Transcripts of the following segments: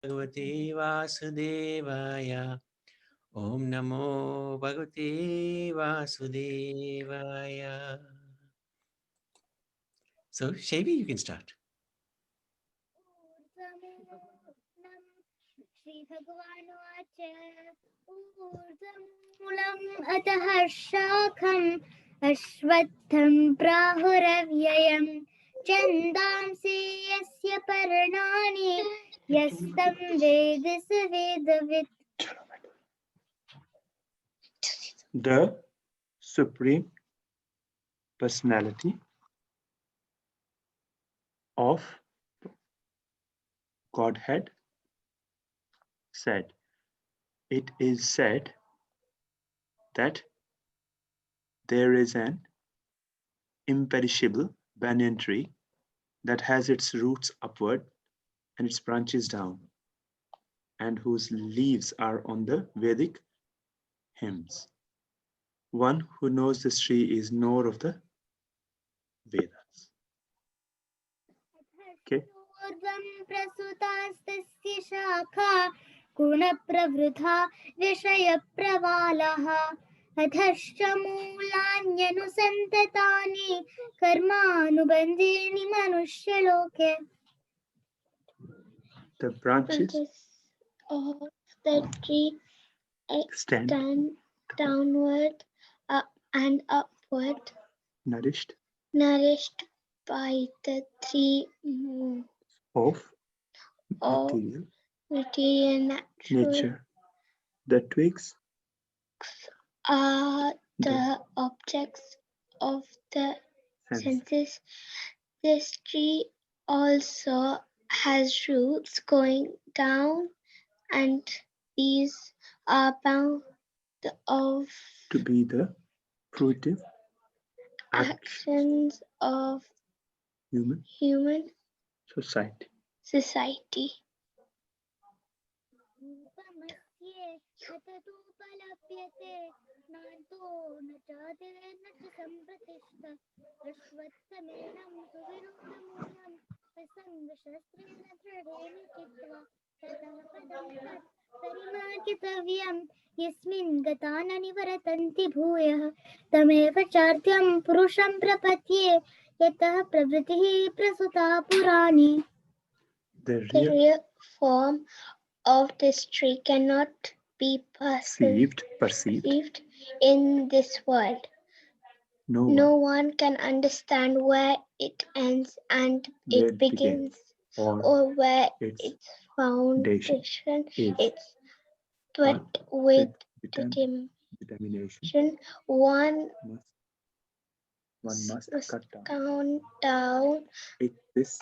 Bhagavate Vasudevaya. Om Namo Bhagavate Vasudevaya. So, Shevi, you can start. Shri Bhagavanuvacha Urdhvamulam Atah Shakham Ashvatham Prahuravyayam Chandamsi Yasya Parnani Yastam Vedasa Vedavit. The Supreme Personality of Godhead said, it is said that there is an imperishable banyan tree that has its roots upward and its branches down, and whose leaves are on the Vedic hymns. One who knows this tree is knower of the Vedas. Okay. Prasutastasya shakha Gunapravritha Vishaya-pravalaha Adhascha Moolanyanu-santatani Karma-anubandhini Manushya-loke. The branches of the tree stand downward and upward, nourished by the three of material nature. The twigs are the objects of the senses. This tree also has roots going down, and these are bound of to be the fruitive actions of human society. यस्मिन् गता न निवर्तन्ति भूयः तमेव चार्ध्यं पुरुषं प्रपद्ये यतः प्रवृत्तिः प्रसुता पुराणी. The real form of this tree cannot be perceived in this world. No one can understand where it ends and it begins, or where its foundation is. But with determination, one must count down this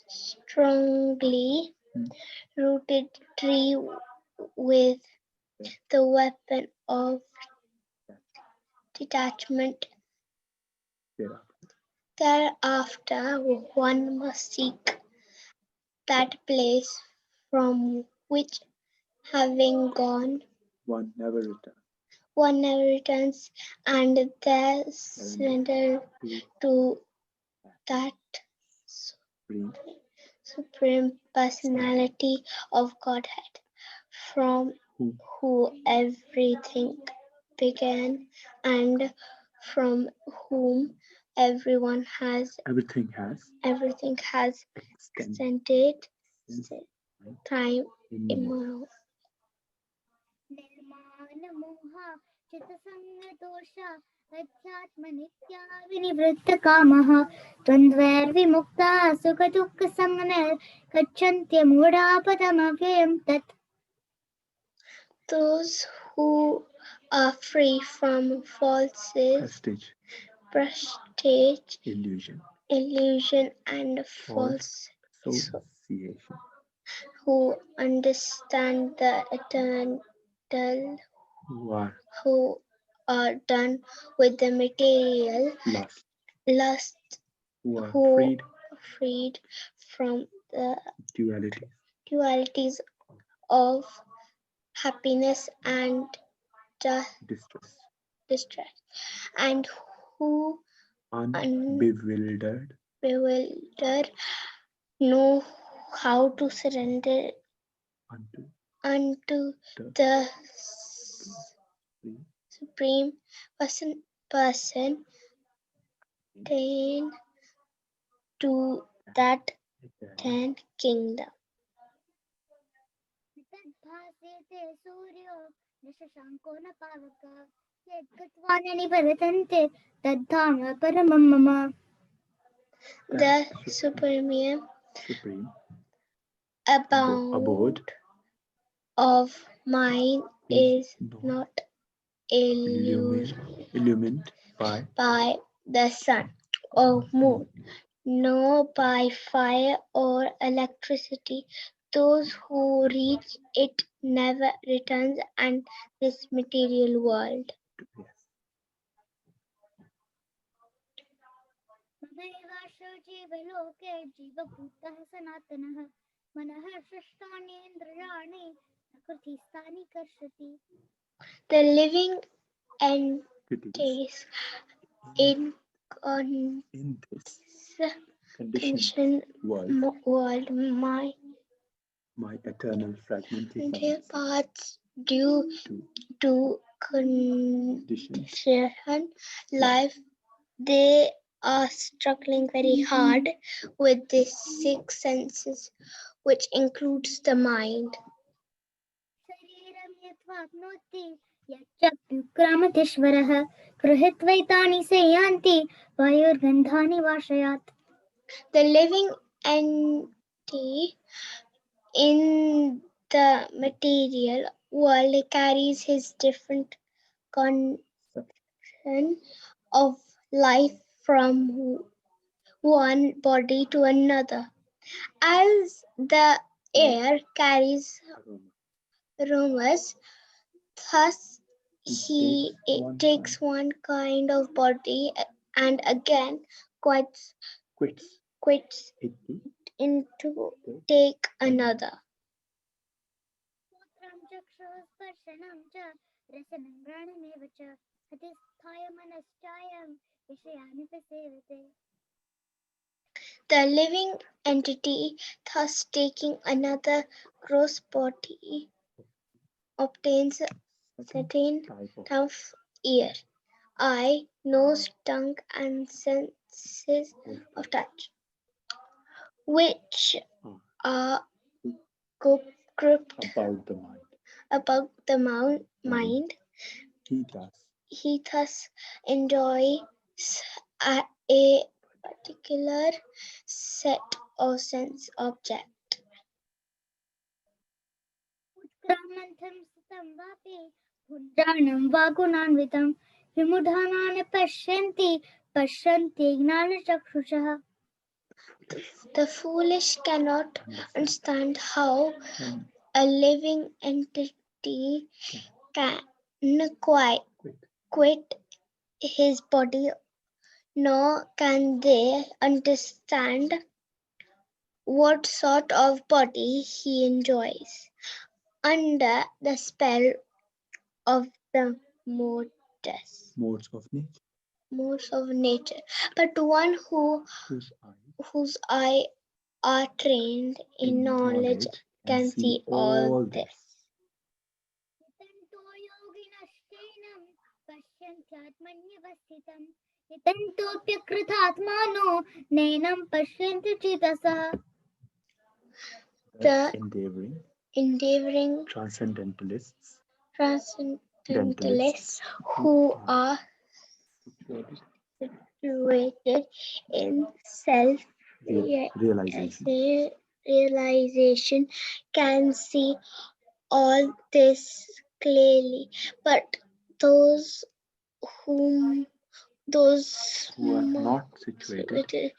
strongly rooted tree with the weapon of detachment. Thereafter, one must seek that place from which, having gone, one never returns, and there surrender to that Supreme Personality of Godhead, from who everything began and from whom everything has extended time immemorial. अध्यात्मनित्या विनिवृत्तकामः द्वन्द्वैर्विमुक्ता सुखदुःखसंज्ञैः गच्छन्त्यमूढापदमव्ययं तत्. Those who are free from prestige, illusion and false association, who understand the eternal, who are done with the material lust, who are freed from the dualities of happiness and distress, and who bewildered know how to surrender unto the Supreme Person attain to that 10th kingdom. भासेते सूर्यो न शशाङ्को न पावकः यद्गत्वा न निवर्तन्ते तद्धाम परमं मम. The supreme abode of mine is not illumined by the sun or moon, nor by fire or electricity. Those who reach it never returns and this material world. ममैवाशो जीवलोके जीवभूतः सनातनः मनः सृष्टानीन्द्रियाणि प्रकृतिस्थानि कर्षति. The living entities in this conditioned world, my eternal fragmented parts due to condition life, they are struggling very hard with the 6 senses, which includes the mind. शरीरं यत्वाप्नोति यच्चाप्युत्क्रामतीश्वरः गृहीत्वैतानि सेयान्ति वायुर्गन्धानि वाशयात्. The living entity in the material world carries his different conception of life from one body to another. As the air carries aromas, thus he takes one kind of body and again quits into take another. सूत्रं चक्षुस्पर्शनं च रसनं घ्राणमेव च हतिस्थाय मनश्चायं विषयानुपसेवते. The living entity, thus taking another gross body, obtains a certain type of ear, eye, nose, tongue, and senses of touch, which are grouped about the mind. He thus enjoys a particular set of sense object. उत्क्रामन्तं स्थितं वापि भुञ्जानं वा गुणान्वितं विमूढानां पश्यन्ति ज्ञानचक्षुषः. The foolish cannot understand how a living entity can quit his body, nor can they understand what sort of body he enjoys under the spell of the modes of nature. But one whose eye are trained in knowledge can see all this. यतन्तो योगिनश्चैनं पश्यन्त्यात्मन्यवस्थितं यतन्तोऽप्यकृतात्मानो नैनं पश्यन्ति चेतसः. The endeavoring transcendentalists who are situated in self-realization can see all this clearly, but those who are not situated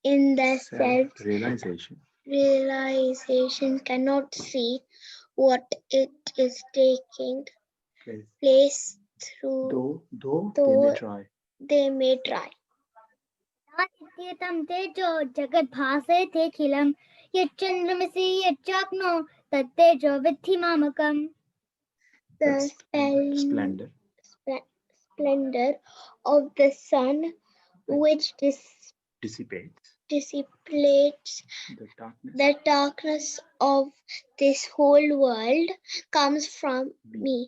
in the self-realization cannot see what it is taking place through, though they may try. नित्यतं तेजो जगद्भासेतेऽखिलं यच्चन्द्रमसि यच्चाग्नो तत्तेजो विद्धि मामकम्. The splendor of the sun, which dissipates dissipates the darkness the darkness of this whole world comes from me,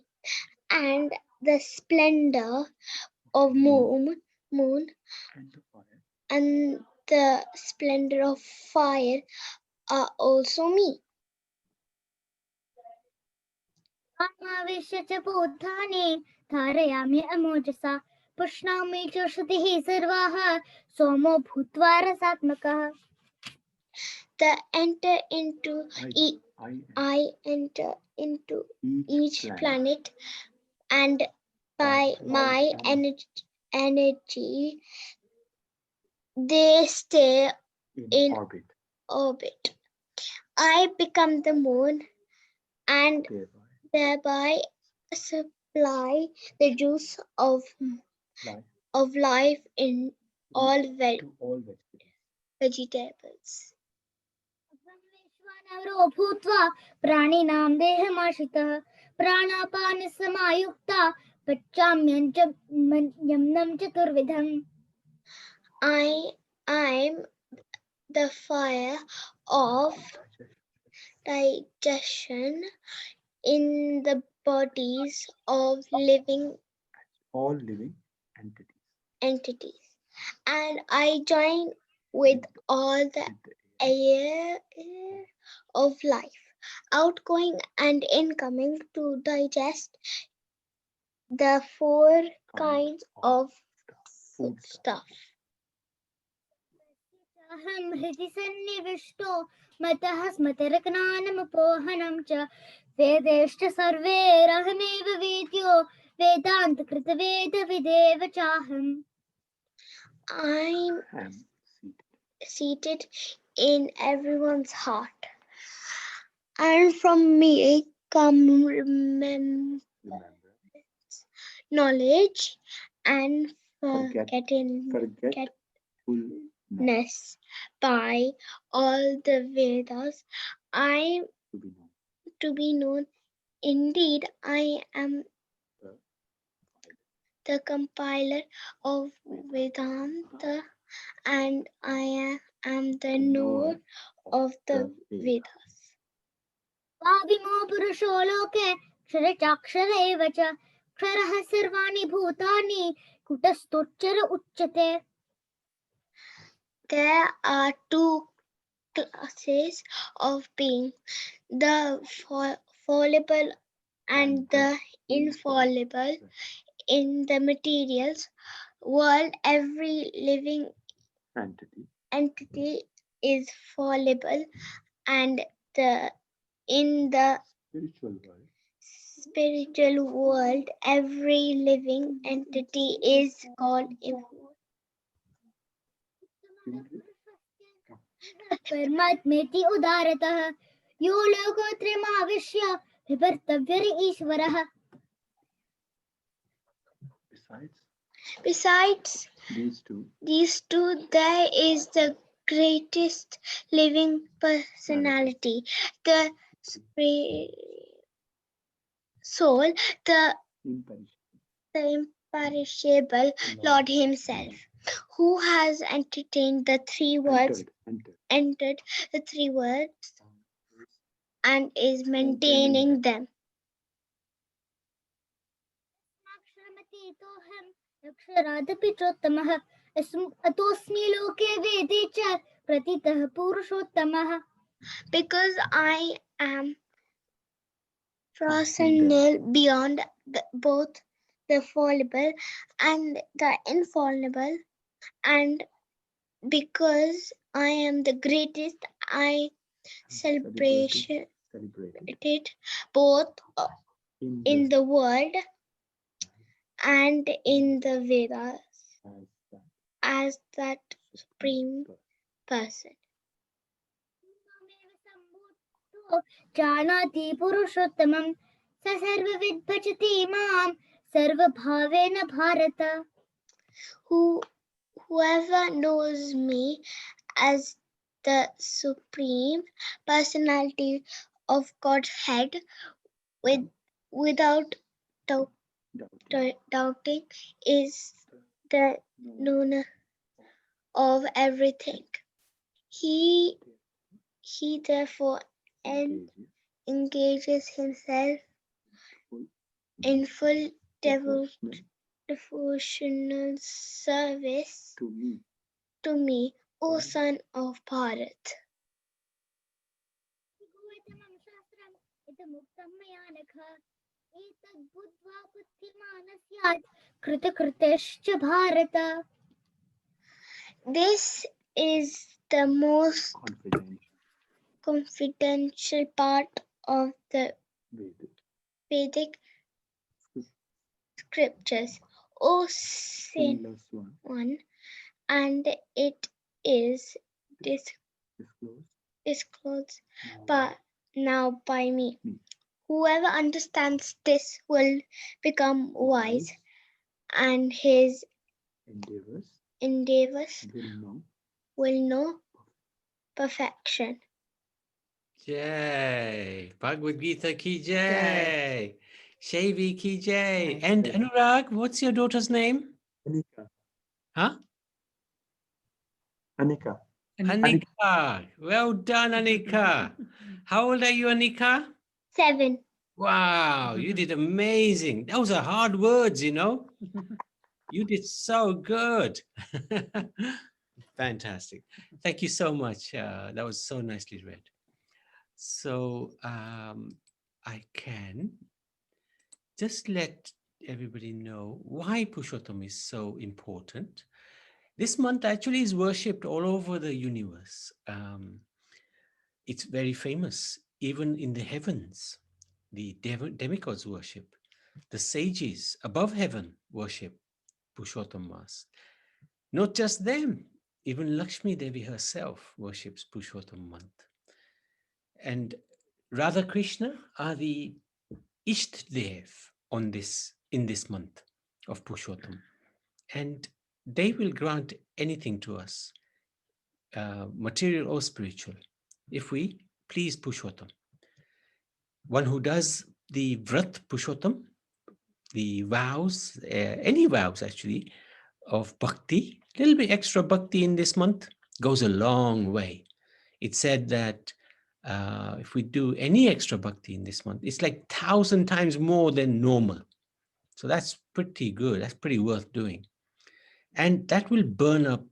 and the splendor of moon and the fire and the splendor of fire are also me. आत्मावेश्य च भूतानि धारयामि अमोजसा पुष्णामि च श्रुतिः सर्वाः सोमो भूत्वा रसात्मकः The enter into I I enter into each each planet, and by by my my energy they stay in in orbit, orbit. I become the moon and thereby supply the juice of life in all to all vegetables. vegetables. विश्वानरो भूत्वा प्राणिनां देहमाश्रितः प्राणापानसमायुक्ता पच्चाम्यन्नं चतुर्विधम् I'm the fire of digestion in the bodies of living All living entities, and I join with all the air of life, outgoing and incoming, to digest the four kinds of food stuff. अहं हृदि सन्निविष्टो मतः स्मृतिर्ज्ञानमपोहनं च वेदैश्च सर्वैरहमेव वेद्यो वेदान्तकृतवेदविदेव चाहम् I'm seated in everyone's heart, and from me come knowledge and forgetfulness by all the Vedas. I am to be known. Indeed, I am the compiler of Vedanta, and I am the knower of the Vedas. वादिमो पुरुषो लोके क्षरचाक्षर एव च क्षरः सर्वाणि भूतानि कुटस्थोच्चर उच्यते There are two classes of being, the fallible and the infallible. In the materials world, every living entity is fallible, and in the spiritual world, every living entity is called immortal. परमात्मेति उदारतः यो लोकोत्रयमाविश्य विभर्तव्यर ईश्वरः Besides these two, there is the greatest living personality, the soul, the imperishable Lord Himself, who has entered the three worlds, and is maintaining them. अक्षरादपि चोत्तमः अतोऽस्मि लोके वेदे च प्रतितः पुरुषोत्तमः Because I am transcendental beyond both the fallible and the infallible, and because I am the greatest, I celebrated both in the world and in the Vedas as that supreme person. जानाति पुरुषोत्तमं स सर्वविद् भजति मां सर्वभावेन Bharat Whoever knows me as the supreme personality of Godhead without doubting is the knower of everything. He therefore engages himself in full devotional service to me, O son of Bharat. कृतकृतश्च Bharat. This is the most confidential part of the Vedic scriptures, O sinless one, and it is disclosed now by me. Whoever understands this will become wise, and his endeavors will know perfection. Jai. Bhagavad Gita ki jai. Shavi ki jai. And Anurag, what's your daughter's name? Anika. Huh? Anika. Anika. Well done, Anika. How old are you, Anika? 7. Wow, you did amazing. Those are hard words, you know. You did so good. Fantastic. Thank you so much. That was so nicely read. So I can just let everybody know why Purushottama is so important. This month actually is worshipped all over the universe. It's very famous, even in the heavens. The demigods worship. The sages above heaven worship Purushottamas. Not just them, even Lakshmi Devi herself worships Purushottam month. And Radha Krishna are the Ishtdev in this month of Purushottam. And they will grant anything to us, material or spiritual, if we please Purushottam. One who does the Vrat Purushottam, the vows, any vows actually, of bhakti, a little bit extra bhakti in this month goes a long way. It's said that if we do any extra bhakti in this month, it's like 1,000 times more than normal. So that's pretty good. That's pretty worth doing. And that will burn up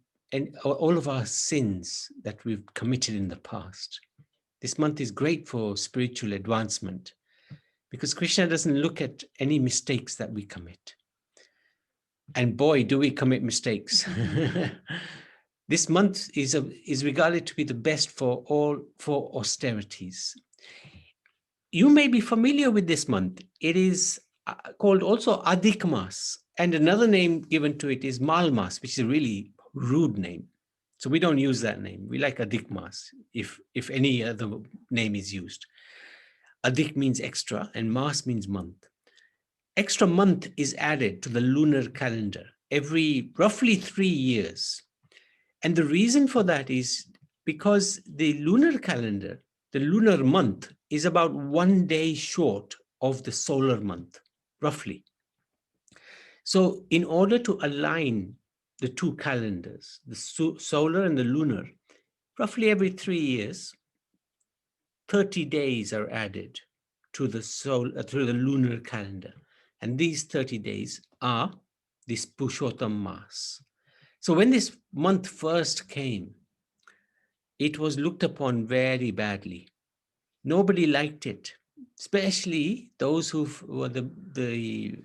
all of our sins that we've committed in the past. This month is great for spiritual advancement because Krishna doesn't look at any mistakes that we commit. And boy, do we commit mistakes. This month is regarded to be the best for austerities. You may be familiar with this month. It is called also Adhik Mas, and another name given to it is Mal Mas, which is a really rude name. So we don't use that name. We like Adhik Mas, if any other name is used. Adhik means extra, and Mas means month. Extra month is added to the lunar calendar every roughly 3 years. And the reason for that is because the lunar calendar, the lunar month, is about 1 day short of the solar month, roughly. So in order to align the two calendars, the solar and the lunar, roughly every 3 years, 30 days are added to the lunar calendar. And these 30 days are this Purushottam Mas. So when this month first came, it was looked upon very badly. Nobody liked it, especially those who were the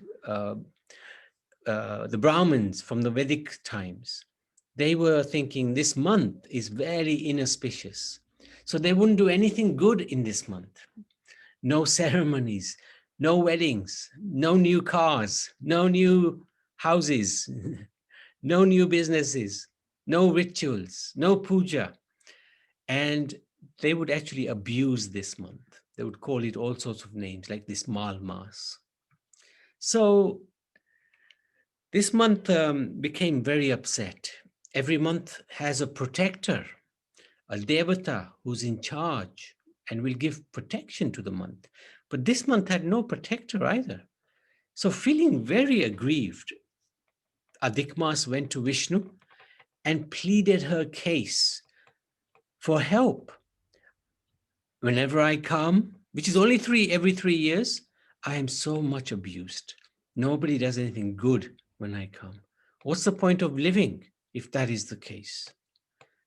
Brahmins from the Vedic times. They were thinking this month is very inauspicious. So they wouldn't do anything good in this month. No ceremonies, no weddings, no new cars, no new houses, no new businesses, no rituals, no puja. And they would actually abuse this month. They would call it all sorts of names like this Mal Mas. So this month became very upset. Every month has a protector, a devata who's in charge and will give protection to the month. But this month had no protector either. So feeling very aggrieved, Adhik Mas went to Vishnu and pleaded her case for help. Whenever I come, which is only every 3 years, I am so much abused. Nobody does anything good when I come. What's the point of living if that is the case?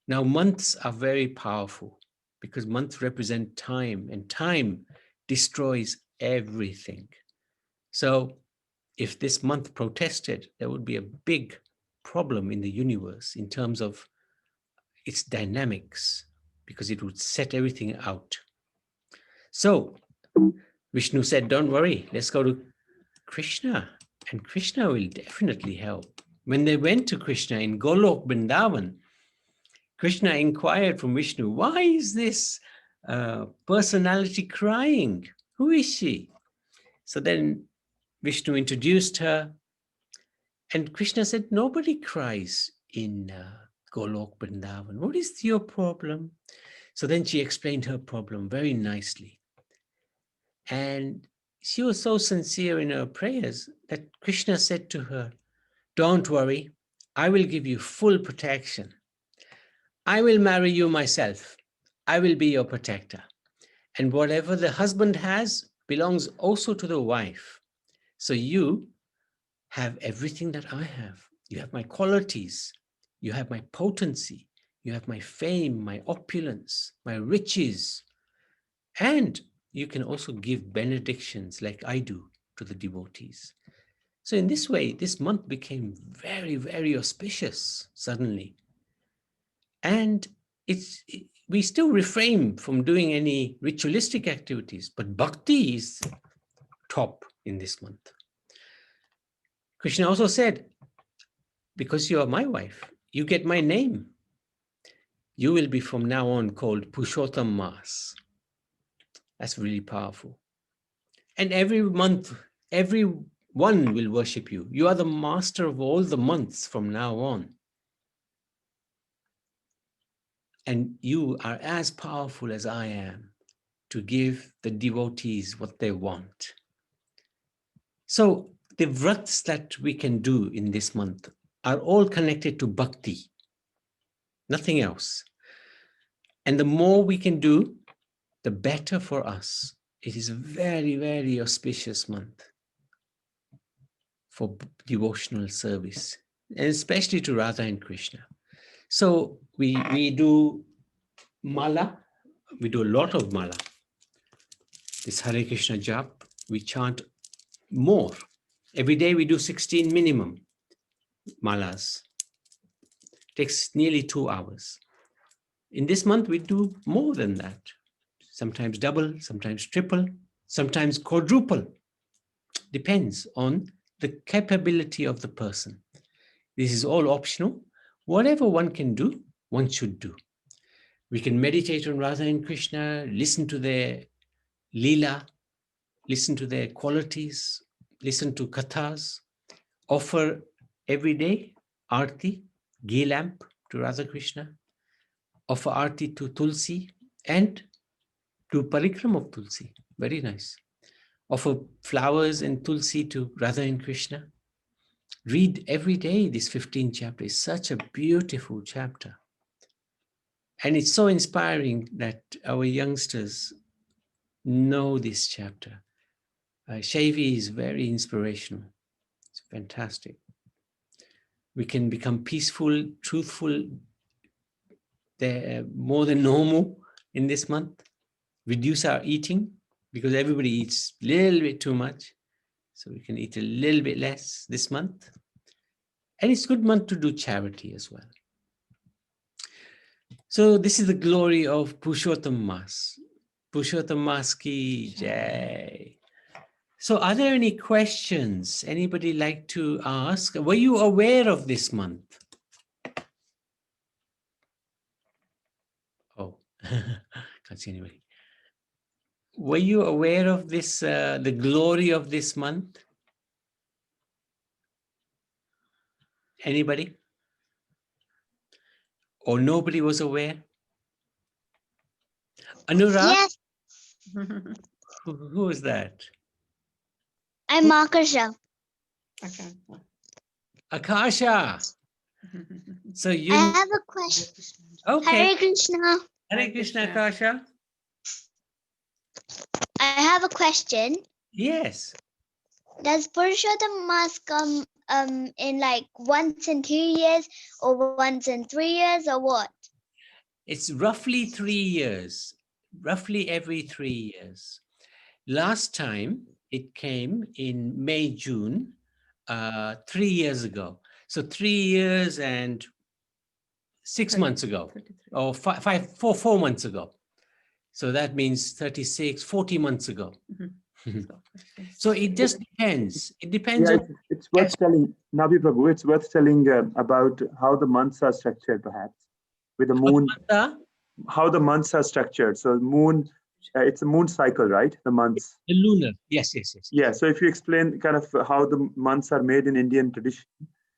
Now, months are very powerful because months represent time, and time destroys everything. So if this month protested, there would be a big problem in the universe in terms of its dynamics, because it would set everything out. So Vishnu said, don't worry, let's go to Krishna, and Krishna will definitely help. When they went to Krishna in Golok Vrindavan, Krishna inquired from Vishnu, why is this personality crying? Who is she? So then Vishnu introduced her, and Krishna said, nobody cries in Golok Vrindavan. What is your problem? So then she explained her problem very nicely. And she was so sincere in her prayers that Krishna said to her, don't worry, I will give you full protection. I will marry you myself. I will be your protector. And whatever the husband has belongs also to the wife. So you have everything that I have. You have my qualities. You have my potency. You have my fame, my opulence, my riches. And you can also give benedictions like I do to the devotees. So in this way, this month became very, very auspicious suddenly. And we still refrain from doing any ritualistic activities, but bhakti is top in this month. Krishna also said, because you are my wife, you get my name. You will be from now on called Purushottama. That's really powerful. And every month, everyone will worship you. You are the master of all the months from now on. And you are as powerful as I am to give the devotees what they want. So the vrats that we can do in this month are all connected to bhakti, nothing else. And the more we can do, the better for us. It is a very, very auspicious month for devotional service, and especially to Radha and Krishna. So we do mala, we do a lot of mala. This Hare Krishna jap, we chant more. Every day we do 16 minimum malas. Takes nearly 2 hours. In this month, we do more than that. Sometimes double, sometimes triple, sometimes quadruple. Depends on the capability of the person. This is all optional. Whatever one can do, one should do. We can meditate on Radha and Krishna, listen to their lila, listen to their qualities, listen to kathas, offer every day arti, ghee lamp to Radha Krishna, offer arti to Tulsi, and do parikram of Tulsi. Very nice. Offer flowers and Tulsi to Radha and Krishna. Read every day this 15th chapter. It's such a beautiful chapter. And it's so inspiring that our youngsters know this chapter. Shaivi is very inspirational. It's fantastic. We can become peaceful, truthful, more than normal in this month. Reduce our eating, because everybody eats a little bit too much. So we can eat a little bit less this month. And it's a good month to do charity as well. So this is the glory of Purushottama. Purushottama ki jai. So are there any questions anybody like to ask? Were you aware of this month? Oh, can't see anybody. Were you aware of this, the glory of this month? Anybody? Or nobody was aware? Anurag? Yes, Who is that? I'm Akasha. Okay. Akasha. So I you, have a question. okay. Hare Krishna. Hare Krishna, Kasha. I have a question. Yes. Does Purushottama mass come in like once in 2 years or once in 3 years or what? It's roughly 3 years, roughly every 3 years. Last time it came in May, June, 3 years ago. So 3 years and 6 months ago, or 4 months ago. So that means 36, 40 months ago. So it just depends. It depends Yeah, on it's worth telling, Nabi Prabhu, it's worth telling about how the months are structured, perhaps, with the moon, how the months are structured. So moon, it's a moon cycle, right? The months. the lunar. Yes, yes, yes. Yeah, so if you explain kind of how the months are made in Indian tradition,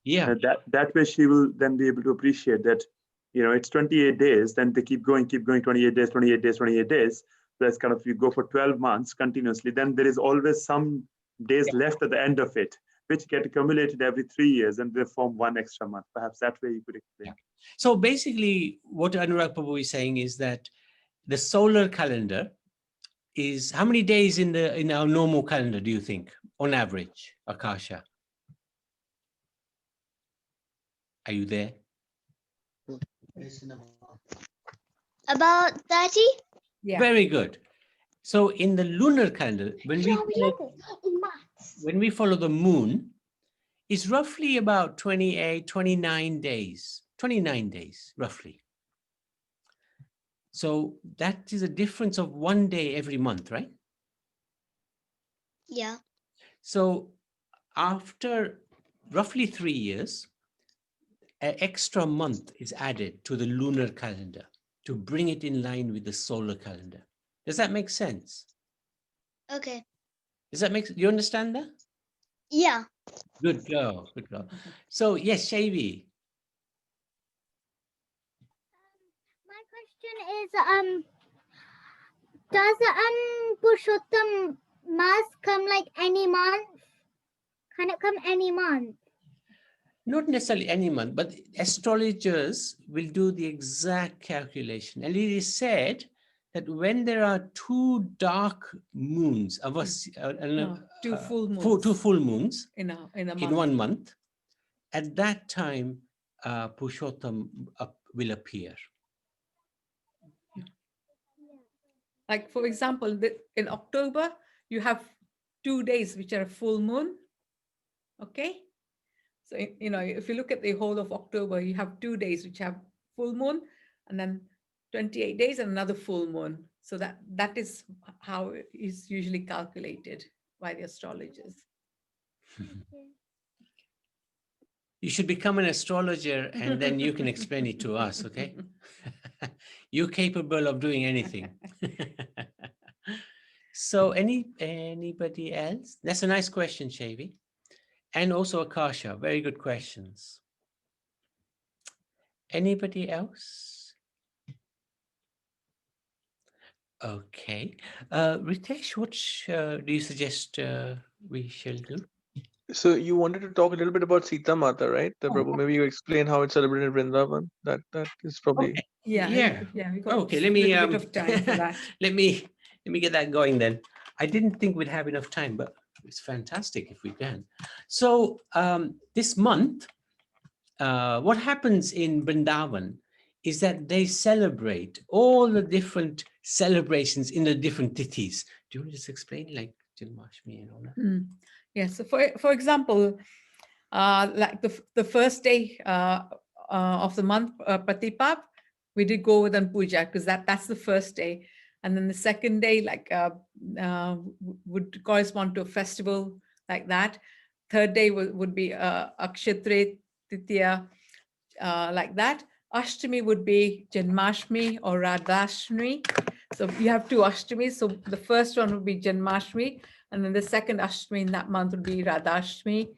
Yeah. that way she will then be able to appreciate that, it's 28 days, then they keep going, 28 days, 28 days, 28 days. That's kind of, you go for 12 months continuously, then there is always some days left at the end of it, which get accumulated every 3 years and they form one extra month. Perhaps that way you could explain. So basically, what Anurag Prabhu is saying is that the solar calendar is how many days in our normal calendar do you think, on average, Akasha? Are you there? About 30? Yeah. Very good. So in the lunar calendar, when we follow the moon, it's roughly about 28, 29 days, 29 days, roughly. So that is a difference of 1 day every month, right? Yeah. So after roughly 3 years, an extra month is added to the lunar calendar to bring it in line with the solar calendar. Does that make sense? Okay. Does that make sense? You understand that? Yeah. Good girl, good girl. So yes, Shavi. My question is, does Purushottam mass come like any month? Can it come any month? Not necessarily any month, but astrologers will do the exact calculation. And it is said that when there are two dark moons, two full moons. two full moons in a month. in 1 month, at that time, Purushottam will appear. Like, for example, in October, you have 2 days which are a full moon. Okay. So, if you look at the whole of October, you have 2 days which have full moon, and then 28 days and another full moon. So that is how it is usually calculated by the astrologers. You should become an astrologer and then you can explain it to us, okay? You're capable of doing anything. So anybody else? That's a nice question, Shavi. And also Akasha, very good questions. Anybody else? Okay. Ritesh, what do you suggest we shall do? So you wanted to talk a little bit about Sita Mata, right? Prabhu, maybe you explain how it's celebrated in Vrindavan. That is probably Okay. Yeah. We got Okay, a let me little bit of time for that. let me get that going then. I didn't think we'd have enough time, but it's fantastic if we can. So this month, what happens in Vrindavan is that they celebrate all the different celebrations in the different tithis. Do you want to just explain, like Janmashtami and all that? Yeah. So for example, like the first day of the month, Pratipap, we did go with puja because that's the first day, and then the second day would correspond to a festival like that. Third day would be Akshatra Titiya, like that. Ashtami would be Janmashtami or Radhashtami. So you have two Ashtamis. So the first one would be Janmashtami, and then the second Ashtami in that month would be Radhashtami.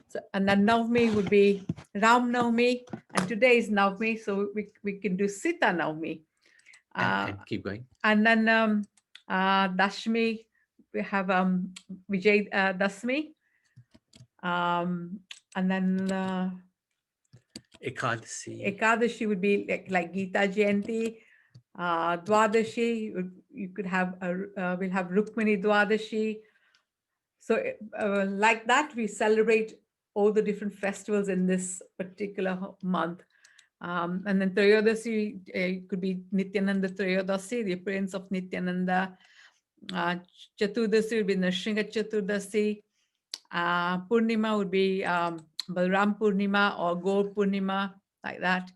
So, and then Navami would be Ram Navami, and today is Navami, so we can do Sita Navami. And keep going. And then Dashmi, we have Vijay Dashmi, and then Ekadasi. Ekadashi would be like Gita Jayanti, Dwadashi, you could have, we'll have Rukmini Dwadashi. So like that, we celebrate all the different festivals in this particular month. And then Trayodasi could be Nityananda Trayodasi, the appearance of Nityananda. Chaturdasi would be Nrsimha Chaturdasi. Purnima would be Balram Purnima or Gaur Purnima, like that.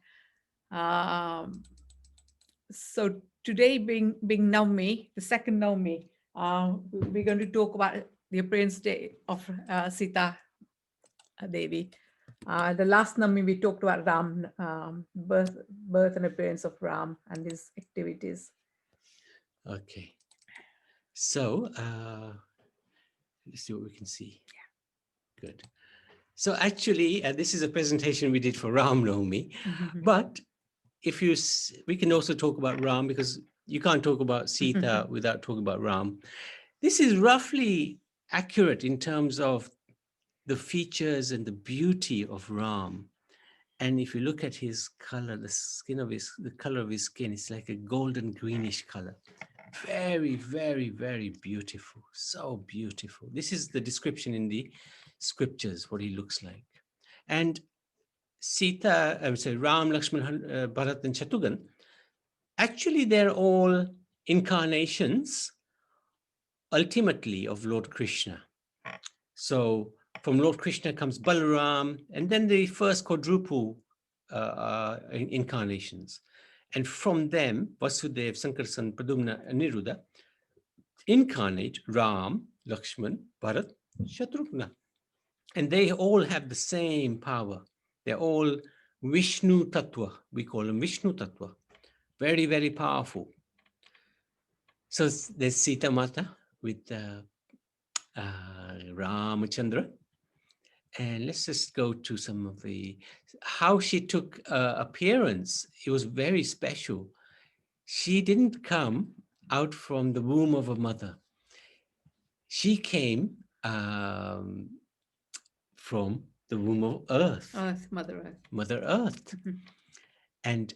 So today being Navami, the second Navami, we're going to talk about the appearance day of Sita Devi. The last Navami we talked about Ram, birth and appearance of Ram and his activities. Okay. So let's see what we can see. Yeah. Good. So actually, this is a presentation we did for Ram Navami, but if we can also talk about Ram, because you can't talk about Sita without talking about Ram. This is roughly accurate in terms of the features and the beauty of Ram. And if you look at his color, the color of his skin, it's like a golden greenish color. Very, very, very beautiful. So beautiful. This is the description in the scriptures, what he looks like. And Sita, I would say Ram, Lakshman, Bharat, and Shatrughna, actually they're all incarnations ultimately of Lord Krishna. So from Lord Krishna comes Balaram, and then the first quadruple incarnations. And from them, Vasudev, Sankarsan, Padumna, and Niruddha incarnate Ram, Lakshman, Bharat, Shatrughna. And they all have the same power. They're all Vishnu Tattva. We call them Vishnu Tattva. Very, very powerful. So there's Sita Mata with Ramachandra. And let's just go to some of how she took appearance. It was very special. She didn't come out from the womb of a mother. She came from the womb of Earth. Mother Earth. Mother Earth. And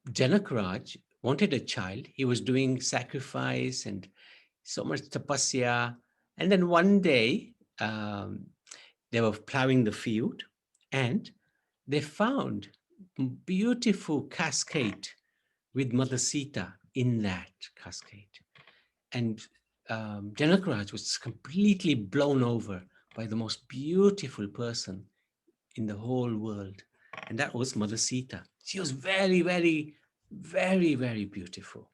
Janakaraj wanted a child. He was doing sacrifice and so much tapasya. And then one day, they were plowing the field and they found a beautiful cascade with Mother Sita in that cascade. And Janakaraj was completely blown over by the most beautiful person in the whole world. And that was Mother Sita. She was very, very, very, very beautiful.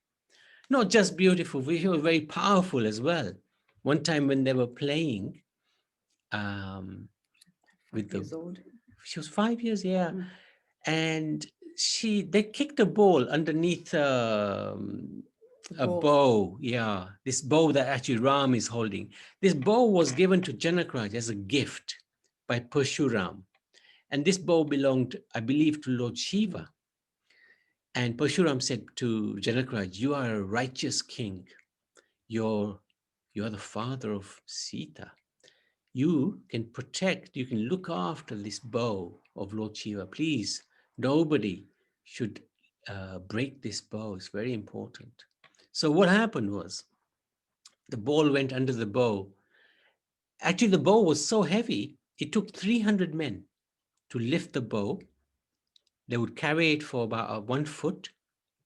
Not just beautiful, she was very powerful as well. One time when they were playing, with she was 5 years, yeah. And they kicked a ball underneath a bow, yeah. This bow that actually Ram is holding. This bow was given to Janakaraj as a gift by Parshuram. And this bow belonged, I believe, to Lord Shiva. And Parshuram said to Janakaraj, you are a righteous king. You are the father of Sita. You can protect, you can look after this bow of Lord Shiva. Please, nobody should break this bow. It's very important. So what happened was the ball went under the bow. Actually, the bow was so heavy, it took 300 men to lift the bow. They would carry it for about 1 foot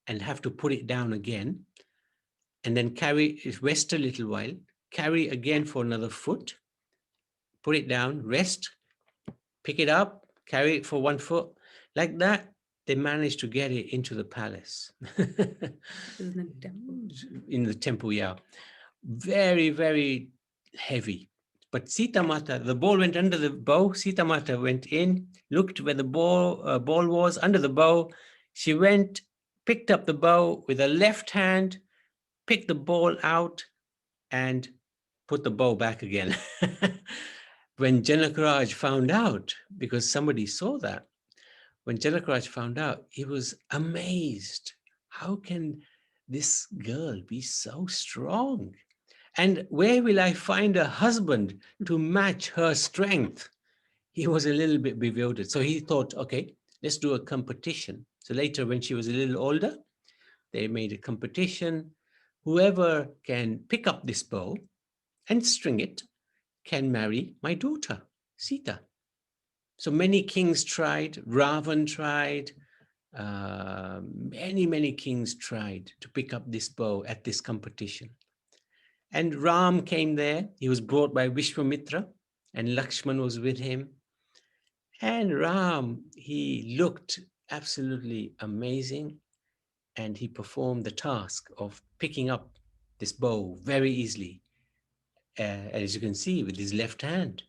and have to put it down again, and then rest a little while, carry again for another foot, put it down, rest, pick it up, carry it for 1 foot. Like that, they managed to get it into the palace. In the temple, yeah. Very, very heavy. But Sita Mata, the ball went under the bow. Sita Mata went in, looked where the ball was under the bow. She went, picked up the bow with her left hand, picked the ball out, and put the bow back again. When Janakaraj found out, because somebody saw that, when Janakaraj found out, he was amazed. How can this girl be so strong? And where will I find a husband to match her strength? He was a little bit bewildered. So he thought, okay, let's do a competition. So later, when she was a little older, they made a competition. Whoever can pick up this bow and string it can marry my daughter, Sita. So many kings tried, Ravan tried, many kings tried to pick up this bow at this competition. And Ram came there. He was brought by Vishwamitra, and Lakshman was with him. And Ram, he looked absolutely amazing, and he performed the task of picking up this bow very easily, as you can see, with his left hand.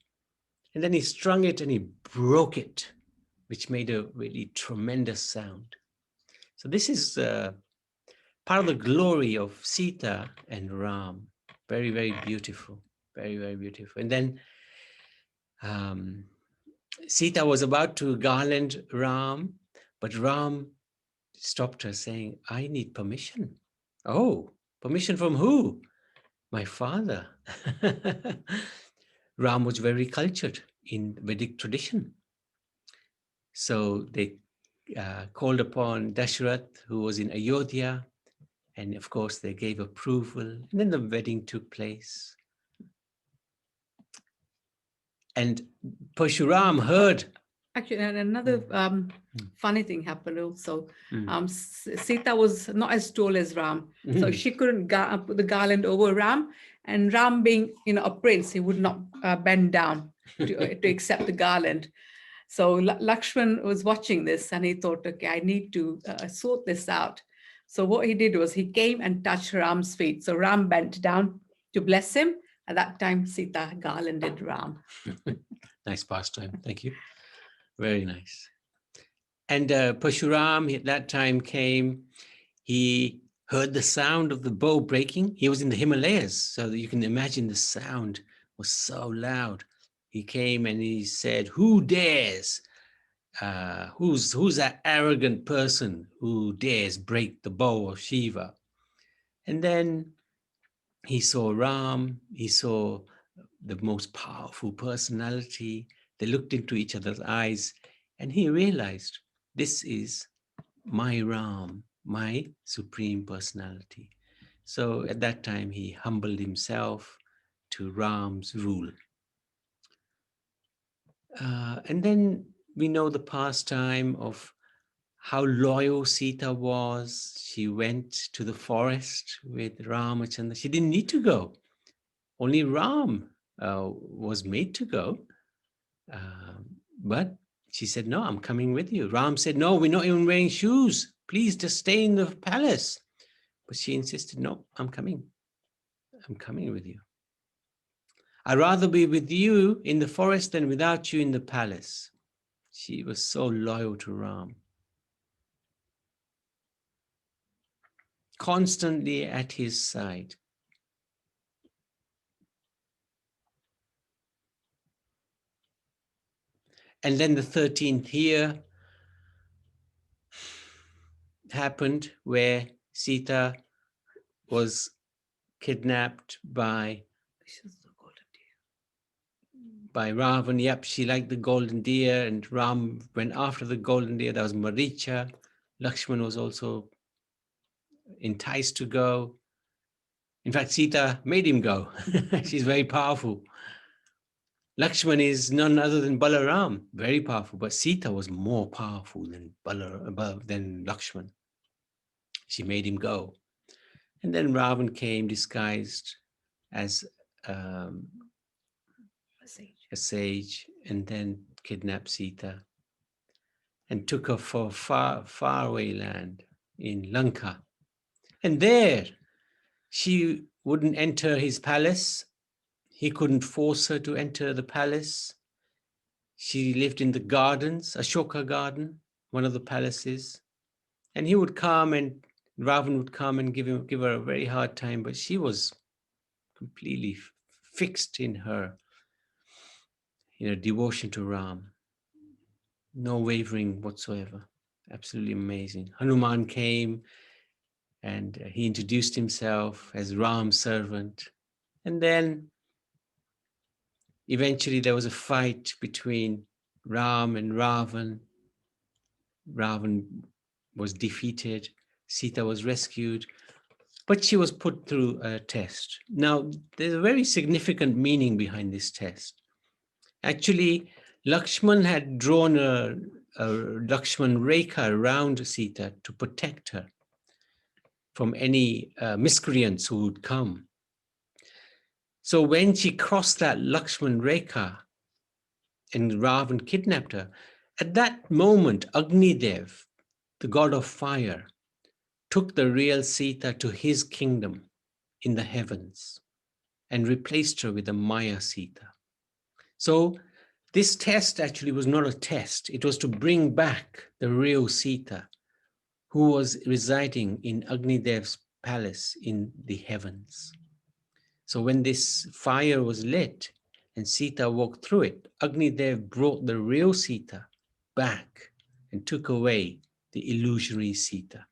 And then he strung it and he broke it, which made a really tremendous sound. So this is part of the glory of Sita and Ram. Very, very beautiful. Very, very beautiful. And then Sita was about to garland Ram, but Ram stopped her saying, I need permission. Oh, permission from who? My father. Ram was very cultured in Vedic tradition. So they called upon Dasharath, who was in Ayodhya, and of course they gave approval, and then the wedding took place. And Parshuram heard. Actually, and another funny thing happened also. Mm. Sita was not as tall as Ram, so Mhm. she couldn't put the garland over Ram. And Ram, being a prince, he would not bend down to accept the garland. So Lakshman was watching this, and he thought, okay, I need to sort this out. So what he did was he came and touched Ram's feet. So Ram bent down to bless him. At that time, Sita garlanded Ram. Nice pastime. Thank you. Very nice. And Parshuram at that time came. He heard the sound of the bow breaking. He was in the Himalayas, so that you can imagine the sound was so loud. He came and he said, who dares? Who's that arrogant person who dares break the bow of Shiva? And then he saw Ram, he saw the most powerful personality. They looked into each other's eyes, and he realized, this is my Ram, my supreme personality. So at that time, he humbled himself to Ram's rule. And then we know the pastime of how loyal Sita was. She went to the forest with Ramachandra. She didn't need to go. Only Ram was made to go. But she said, no, I'm coming with you. Ram said, no, we're not even wearing shoes. Please just stay in the palace. But she insisted, no, I'm coming. I'm coming with you. I'd rather be with you in the forest than without you in the palace. She was so loyal to Ram. Constantly at his side. And then the 13th year happened where Sita was kidnapped by Ravan. Yep, she liked the golden deer, and Ram went after the golden deer. That was Maricha. Lakshman was also enticed to go. In fact, Sita made him go. She's very powerful. Lakshman is none other than Balaram, very powerful, but Sita was more powerful than Lakshman. She made him go. And then Ravan came disguised as a sage, and then kidnapped Sita and took her for far away land in Lanka. And there, she wouldn't enter his palace. He couldn't force her to enter the palace. She lived in the gardens, Ashoka garden, one of the palaces. And he would come, and Ravan would come and give her a very hard time, but she was completely fixed in her devotion to Ram. No wavering whatsoever. Absolutely amazing. Hanuman came and he introduced himself as Ram's servant. And then eventually there was a fight between Ram and Ravan. Ravan was defeated. Sita was rescued, but she was put through a test. Now, there's a very significant meaning behind this test. Actually, Lakshman had drawn a Lakshman Rekha around Sita to protect her from any miscreants who would come. So when she crossed that Lakshman Rekha and Ravan kidnapped her, at that moment, Agni Dev, the god of fire, took the real Sita to his kingdom in the heavens and replaced her with the Maya Sita. So this test actually was not a test. It was to bring back the real Sita who was residing in Agni Dev's palace in the heavens. So when this fire was lit and Sita walked through it, Agni Dev brought the real Sita back and took away the illusory Sita.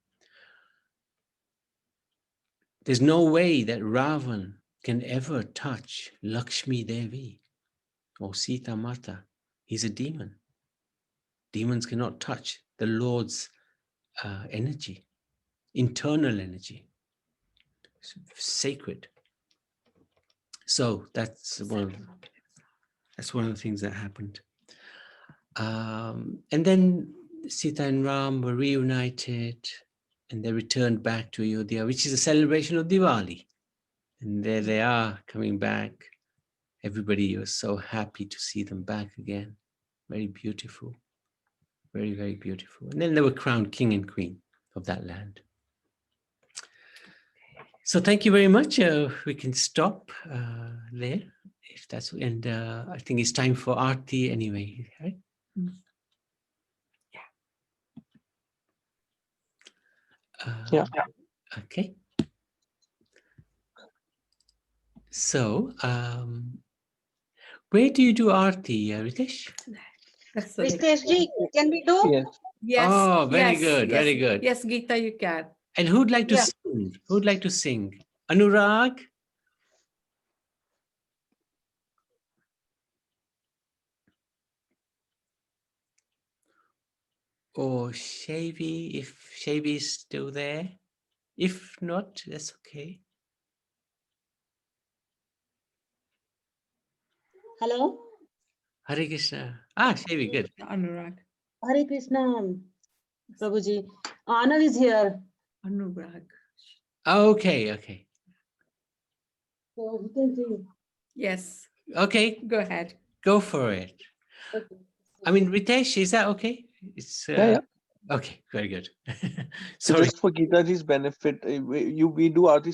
There's no way that Ravan can ever touch Lakshmi Devi or Sita Mata. He's a demon. Demons cannot touch the Lord's energy, internal energy. It's sacred. So that's one of the things that happened. And then Sita and Ram were reunited and they returned back to Ayodhya, which is a celebration of Diwali. And there they are coming back. Everybody was so happy to see them back again. Very beautiful. Very, very beautiful. And then they were crowned king and queen of that land. So thank you very much. We can stop there if that's, and I think it's time for Aarti anyway, right? Yeah. Okay. So, where do you do Aarti, Ritesh? That's the Ritesh ji, can we do? Yes. Yes. Oh, very yes, good, yes, very good. Yes, Geeta, you can. And who'd like to Yeah. sing? Who'd like to sing? Anurag? Or Shavi, if Shavi is still there. If not, that's okay. Hello? Hare Krishna. Ah, Shavi, good. Anurag. Hare Krishna, Prabhuji. Anna is here. Anurag. Okay, okay. So you can sing. Yes. Okay, Go ahead. go for it. Okay. I mean, Ritesh, is that okay? It's Yeah. Okay, very good. So Sorry. just for Geetaji's benefit, we do arti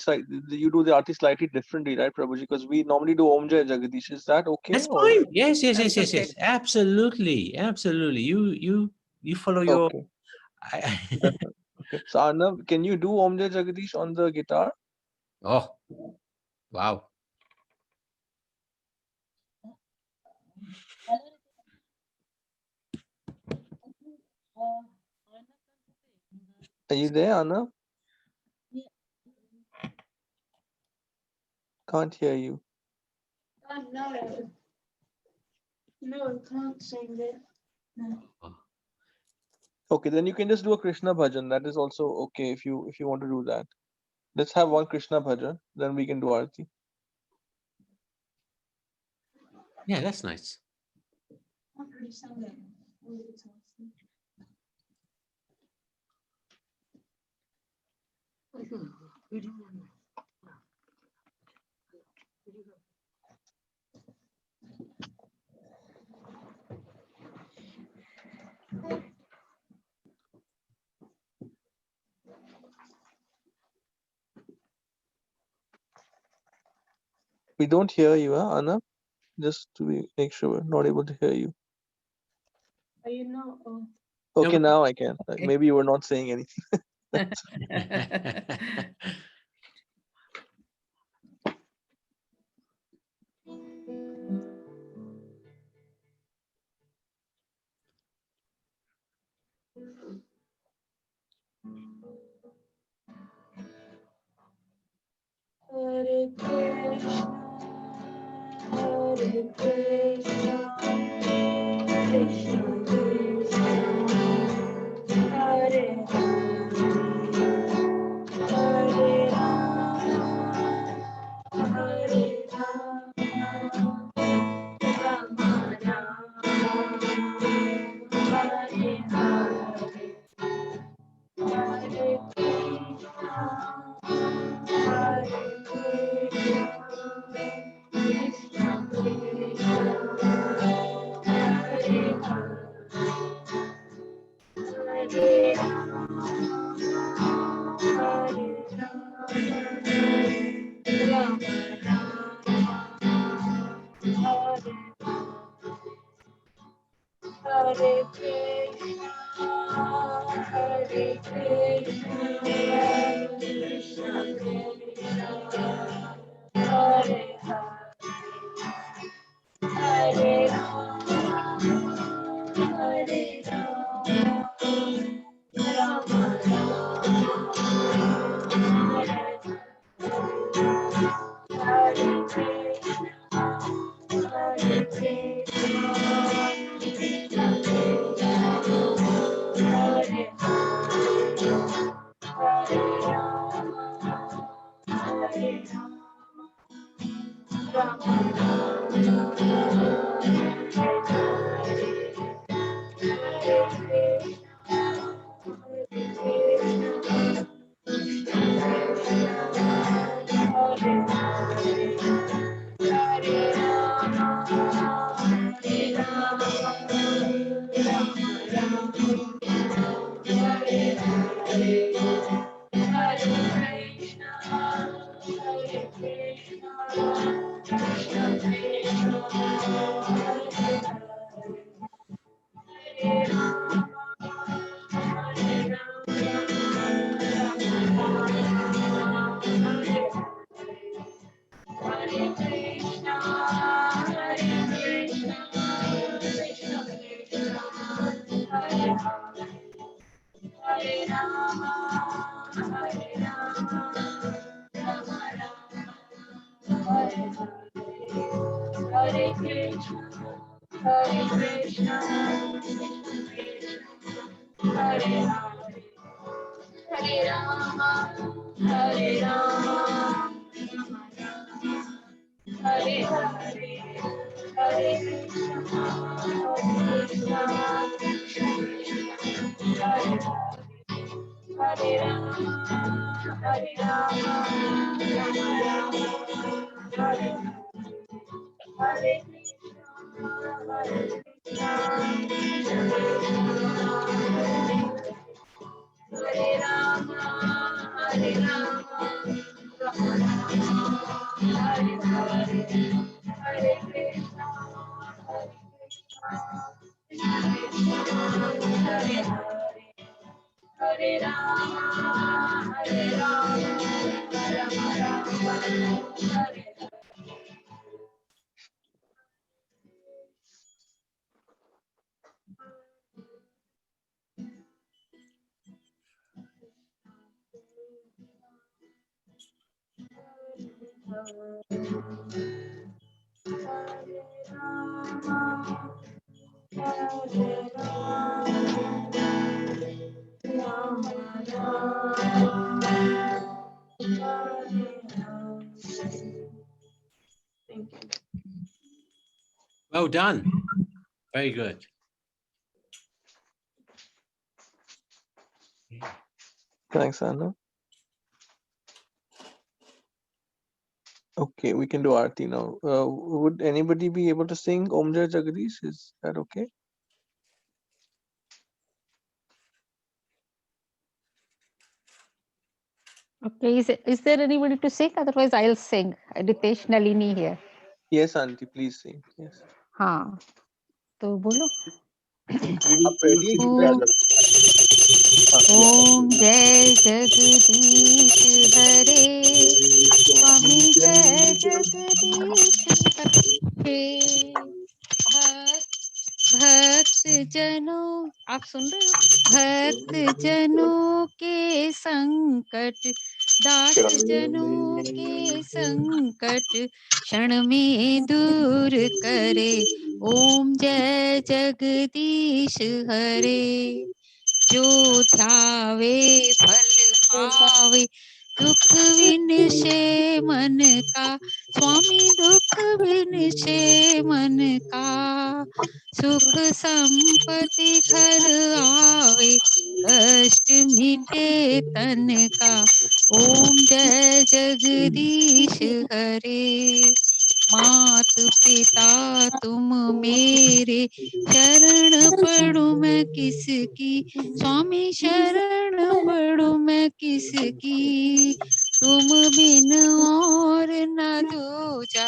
you do the arti slightly differently, right, Prabhuji? Because we normally do Om Jai Jagadish. Is that okay? That's or- fine. Yes, yes, yes, That's yes, yes. Absolutely, absolutely. You follow your. Okay. Definitely. Okay. So Arnav, can you do Om Jai Jagadish on the guitar? Oh, wow. Are you there, Arnav? Can't hear you. No. No, I can't sing it. No. Okay, then you can just do a Krishna bhajan. That is also okay if you want to do that. Let's have one Krishna bhajan, then we can do arti. Yeah, that's nice. We don't hear you, huh, Arnav? Just to make sure we're not able to hear you. Are you not? Okay, No. now I can. Okay. Maybe you were not saying anything. Hare Krishna, Hare Krishna, Krishna Krishna, Hare Hare, Well done. Very good. Thanks, Anna. Okay, we can do Aarti now. Would anybody be able to sing Om Jai Jagadish? Is that okay? Okay, is there anybody to sing? Otherwise, I'll sing. Ritesh Nalini here. Yes, Auntie, please sing. Yes. हाँ, तो बोलो. आप ready हैं? ओम Yeah. ओम जय जगदीश हरे, स्वामी जय जगदीश हरे. भक्त जनों, आप सुन रहे हो? भक्त जनों के संकट, दास जनों के संकट क्षण में दूर करे. ओम जय जगदीश हरे. जो ध्यावे फल पावे, दुख विनशे मन का. स्वामी दुख विनशे मन का. सुख संपत्ति घर आवे, कष्ट मिटे तन का. ओम जय जगदीश हरे. मात पिता तुम मेरे, शरण पढ़ू मैं किसकी. स्वामी शरण पढ़ू मैं किसकी. तुम बिन और न दूजा,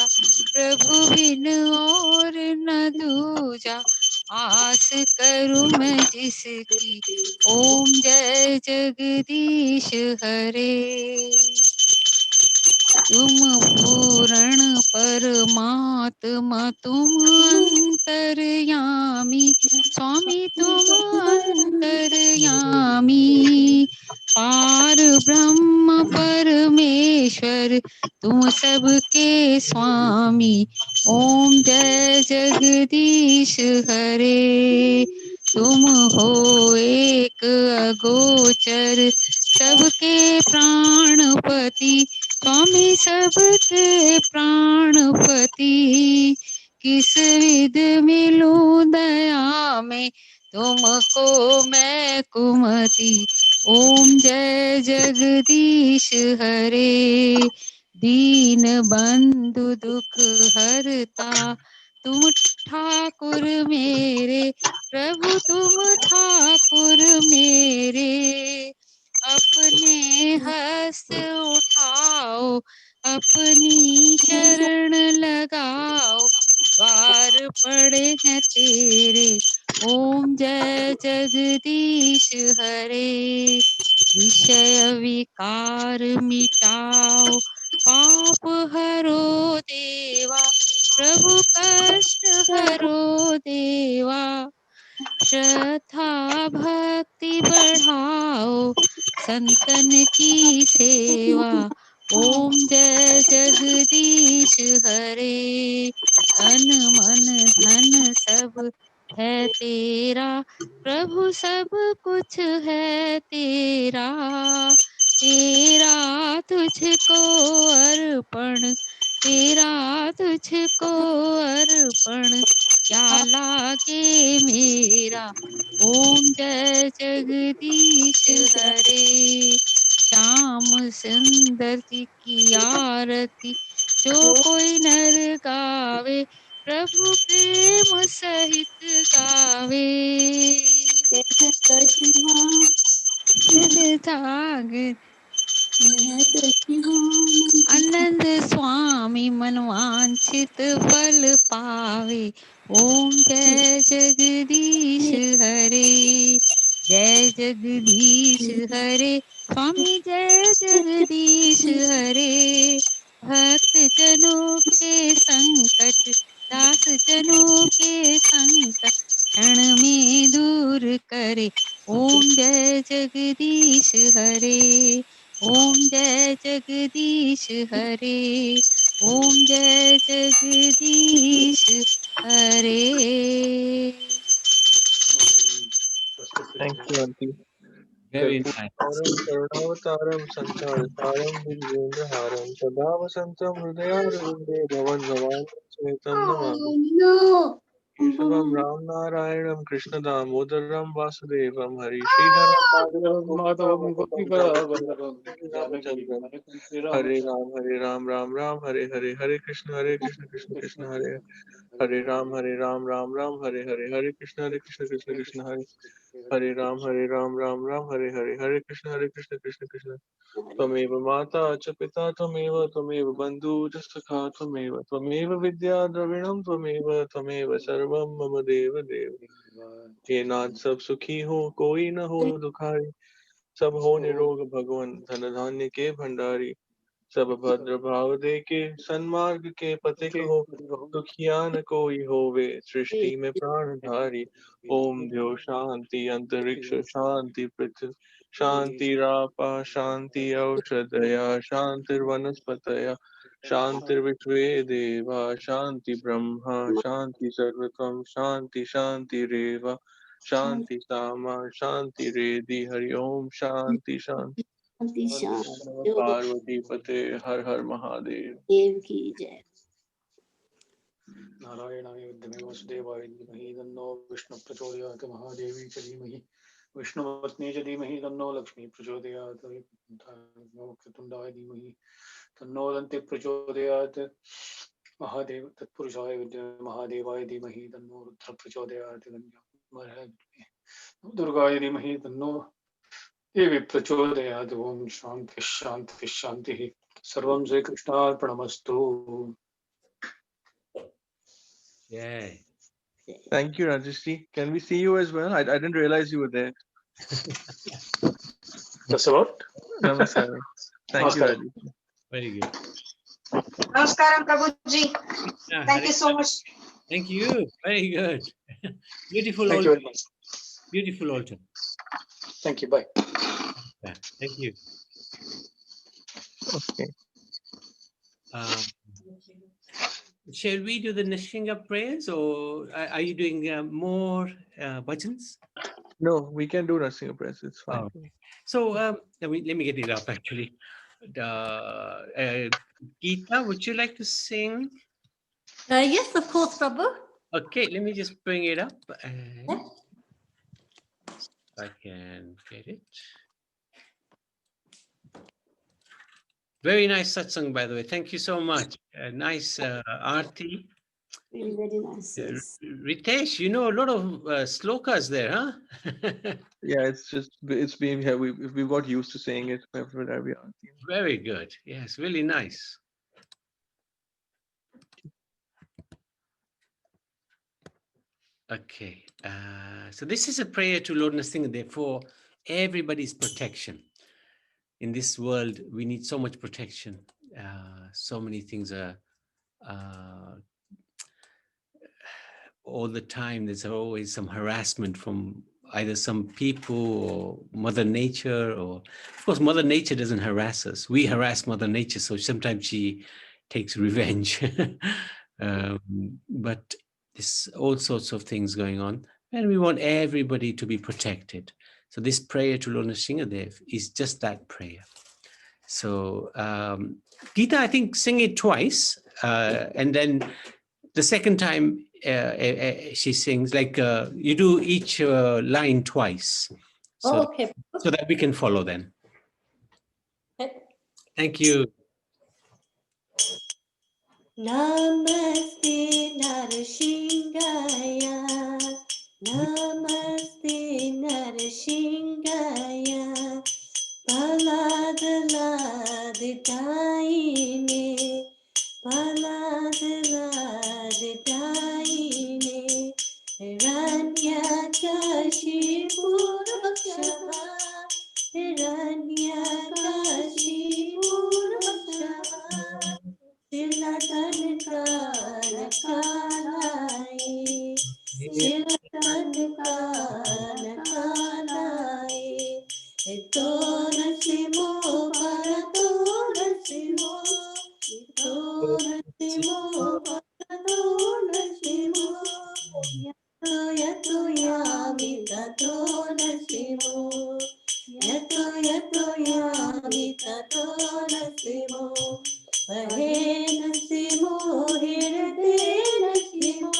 प्रभु बिन और न दूजा. आस करूं मैं जिसकी। ओम जय जगदीश हरे। तुम पूर्ण परमात्मा तुम अंतर्यामी। स्वामी तुम अंतर्यामी। पार ब्रह्म परमेश्वर तुम सबके स्वामी। ओम जय जगदीश हरे। तुम हो एक अगोचर सबके प्राणपति। स्वामी सबके प्राणपति। किस विध मिलूं दया में तुमको मैं कुमति। ओम जय जगदीश हरे। दीन बंधु दुख हरता तुम ठाकुर मेरे। प्रभु तुम ठाकुर मेरे। अपने हस्त उठाओ अपनी शरण लगाओ। द्वार पड़े हैं तेरे। ओम जय जगदीश हरे। विषय विकार मिटाओ पाप हरो देवा। प्रभु कष्ट हरो देवा। श्रद्धा भक्ति बढ़ाओ संतन की सेवा। ओम जय जगदीश हरे। तन मन धन सब है तेरा। प्रभु सब कुछ है तेरा। तेरा तुझको अर्पण। तेरा तुझको अर्पण। क्या लागे मेरा। ओम जय जगदीश हरे। श्याम सुंदर जी की आरती जो कोई नर गावे। प्रभु प्रेम सहित गावे। जाग आनंद स्वामी मनवांछित फल पावे। ओम जय जगदीश हरे। जय जगदीश हरे। स्वामी जय जगदीश हरे। भक्त जनों के संकट दास जनों के संकट क्षण में दूर करे। ओम जय जगदीश हरे। ओम जय जगदीश हरे। ओम जय जगदीश हरे। Thank you, Auntie. Very nice. कर्पूरं करुणावतारं संसारसारं भुजगेन्द्रहारं सदा वसन्तं हृदयारविन्दे भवन् भवानी समेतं नमामि। केशवं रामनारायणं कृष्णदामोदरं वासुदेवं हरि श्रीधरं माधवं माधवम गोपिकावल्लभं गोपीका वल्लभम जानकी रामचन्द्रं। श्री राम हरे राम राम राम हरे हरे हरे कृष्ण कृष्ण कृष्ण हरे हरे राम राम हरे हरे हरे कृष्ण कृष्ण कृष्ण हरे राम राम हरे हरे कृष्ण कृष्ण त्वमेव माता च पिता त्वमेव बन्धु च सखा त्वमेव विद्या द्रविणं त्वमेव सर्वं मम देव देव। हे नाथ सब सुखी हो कोई न हो दुखारी। सब हो निरोग भगवन धन धान्य के भंडारी। सब भद्र भाव दे के सन्मार्ग के पथिक हो। दुखिया न कोई होवे सृष्टि में प्राणधारी। ओम द्यो शांति अंतरिक्ष शांति पृथ्वी शांति रापा शांति औषधया शांतिर्वनस्पतया शांतिर्विश्वे देवा शांति ब्रह्मा शांति सर्वत्वं शांति शांतिरेव शांति सामा शांति रेधि हरि ओम शांति शांति। शांति ओम नमः पार्वती पते हर हर महादेव। देव की जय। नारायणाय विद्महे वासुदेवाय धीमहि तन्नो विष्णु प्रचोदयात् महादेवी च धीमहि विष्णुपत्नी च धीमहि तन्नो लक्ष्मी प्रचोदयात् वक्रतुण्डाय धीमहि तन्नो दन्ति प्रचोदयात् महादेव तत्पुरुषाय विद्महे महादेवाय धीमहि तन्नो रुद्र प्रचोदयात् दुर्गाय धीमहि तन्नो देवी प्रचोदयात्। ओम शांति शांति शांति। सर्वं श्रीकृष्णार्पणमस्तु। Yay. Thank you, Rajeshri. Can we see you as well? I didn't realize you were there. Just about. Namaskaram. Thank you, Namaskaram. Rajeshri. Very good. Namaskaram, Prabhuji. Yeah, Thank you so much. Thank you. Very good. Beautiful Thank you altar. very much. Beautiful altar. Thank you. Bye. Yeah, thank you. Okay. Shall we do the Nishinga prayers, or are you doing more bhajans? No, we can do Narasimha prayers. It's fine. Oh. So let me get it up actually. Geeta, would you like to sing? Yes, of course, Prabhu. Okay, let me just bring it up and I can get it. Very nice satsang, by the way. Thank you so much. Nice aarti. Really, very nice. Yes. Ritesh, you know a lot of slokas there, huh? Yeah, it's been here. We got used to saying it whenever we are. Very good. Yes, really nice. Okay, so this is a prayer to Lord Nrsimhadev for everybody's protection. In this world, we need so much protection. So many things are all the time. There's always some harassment from either some people or Mother Nature, or of course, Mother Nature doesn't harass us. We harass Mother Nature, so sometimes she takes revenge. But there's all sorts of things going on, and we want everybody to be protected. So this prayer to Lord Nrsimhadev is just that prayer. So Geeta, I think sing it twice, and then the second time she sings, like you do each line twice, so, Okay. so that we can follow then. Okay. Thank you. Namaste Narashingaya. Namaste Narashingaya. Paladaladidaine. Paladaladidaine. Hiranyakashipurakshaha. Hiranyakashipurakshaha. Silatankanakanaye. Silatankanakanaye. Ito nasimo parato nasimo. Ito nasimo parato nasimo. Yato yato yami tato nasimo. Yato yato yami tato nasimo. Bahe nasimo hirate nasimo.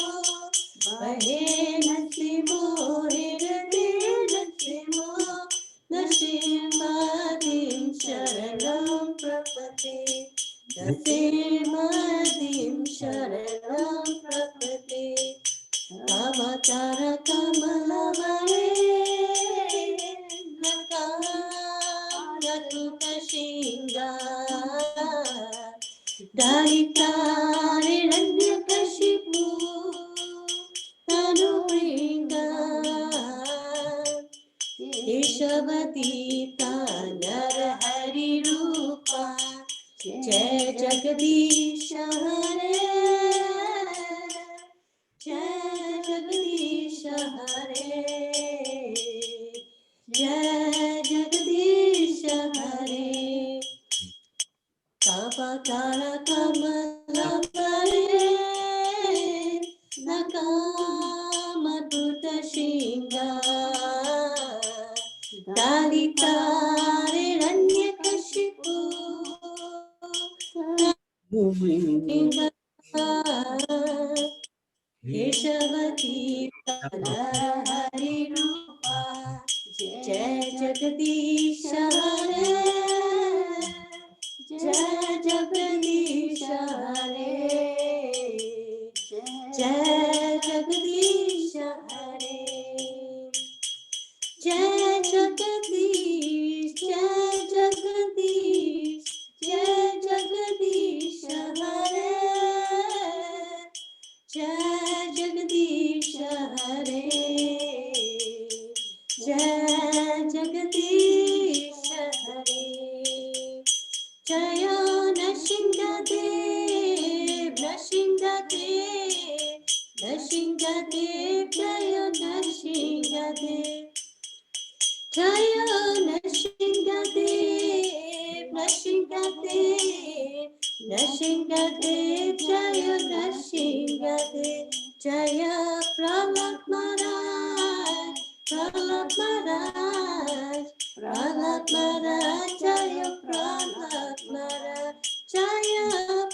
Bahe nasimo hirate nasimo. Nasimadim sharanam prapati. Nasimadim sharanam prapati. Avatara kamalavare. Nakanakuta shinga. Dalitariranjakashipu. Tanupringa. Keshavadita Narahari Rupa. Jai Jagadish Hare. Jai Jagadish Hare. Jai Jagadish Hare. Kapakara Kamala Pare. Nakamatuta Shinga. Dalitariranjakashipu. Keshavadita Narahari Rupa. Jai Jagadish Hare. Jai Jagadish Hare. Jai Jagadish Hare. Jai Jagadish, Jai Jagadish, Jai Jagadish Hare. Jai Jagadish Nrsingadev Jaya Nrsingadev Jaya Nrsingadev Nrsingadev Nrsingadev Jaya Nrsingadev Jaya Prahlad Maharaj Prahlad Maharaj Prahlad Maharaj Jaya Prahlad Maharaj Jaya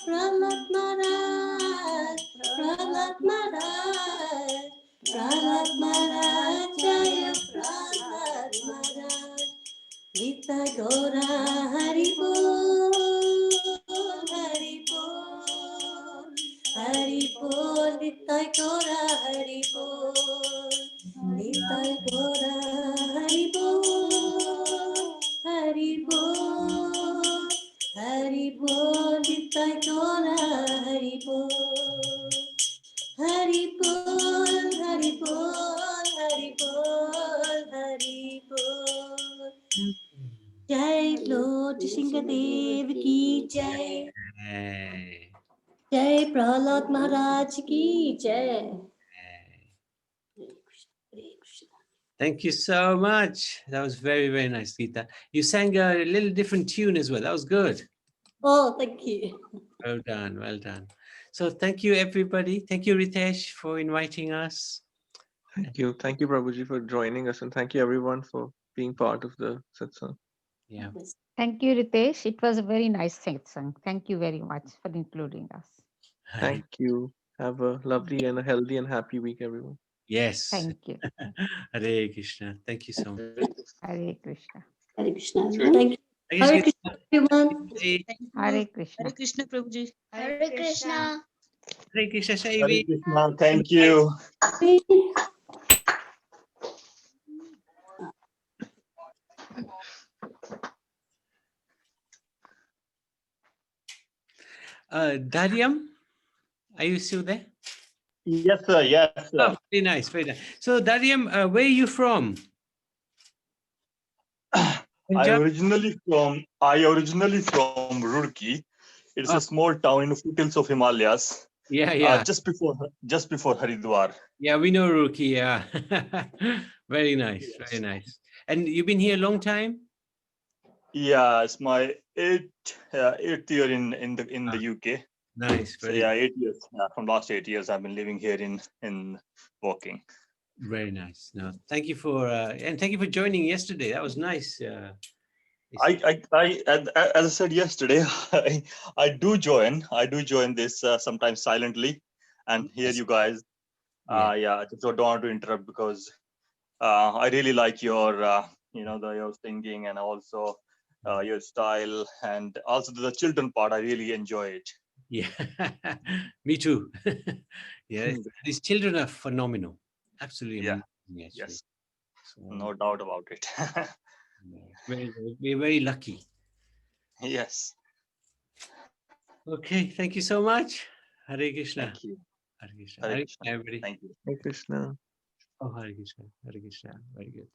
Prahlad Maharaj Prahlad Maharaj Prahlad Maharaj Jaya Prahlad Maharaj Gita Gora Hari Bol Hari Bol Hari Bol Gita Gora Hari Bol Gita Gora Hari Bol Hari Bol Hari Bol Gita Gora Hari Bol Hari Bol Hari Bol Hari Bol Hari Bol Jai Lord Shingadev ki jai Hey. Jai Prahlad Maharaj ki jai Thank you so much. That was very, very nice, Geeta. You sang a little different tune as well. That was good. Oh, thank you. Well done. Well done. So thank you, everybody. Thank you, Ritesh, for inviting us. Thank you. Thank you, Prabhuji, for joining us. And thank you, everyone, for being part of the satsang. Yeah. Thank you, Ritesh. It was a very nice satsang. Thank you very much for including us. Thank you. Have a lovely and a healthy and happy week, everyone. Yes. Thank you. Hare Krishna. Thank you so much. Hare Krishna. Hare Krishna. Thank you. Thank you, Hare Geeta. Krishna, everyone. Hare Krishna. Hare Krishna, Prabhuji. Hare Krishna. Hare Krishna, Hare Shaivi. Krishna. Thank you. Daryam, are you still there? Yes, sir. Yes, sir. Oh, very nice, very nice. So, Daryam, where are you from? I Punjab? originally from Roorkee. It's a Oh, small town in the foothills of Himalayas, yeah, yeah. just before Haridwar. Yeah, we know Rookie, yeah. Very nice, Yes. very nice. And you've been here a long time? Yeah, it's my eighth year in the UK. Nice, So very, yeah, 8 years. From last 8 years, I've been living here in Woking. very nice. No, thank you for and thank you for joining yesterday. That was nice. As I said yesterday, I do join this sometimes silently, and hear you guys. Yeah. Just don't want to interrupt because I really like your your singing and also your style, and also the children part. I really enjoy it. Yeah, me too. Yeah, these children are phenomenal. Absolutely Yeah. amazing, actually. Yes. So, No doubt about it. we're very lucky. Yes. Okay, thank you so much. Hare Krishna. Thank you. Hare Krishna. Hare Hare Krishna. Krishna, everybody. Thank you. Hare Krishna. Oh, Hare Krishna. Hare Krishna. Very good.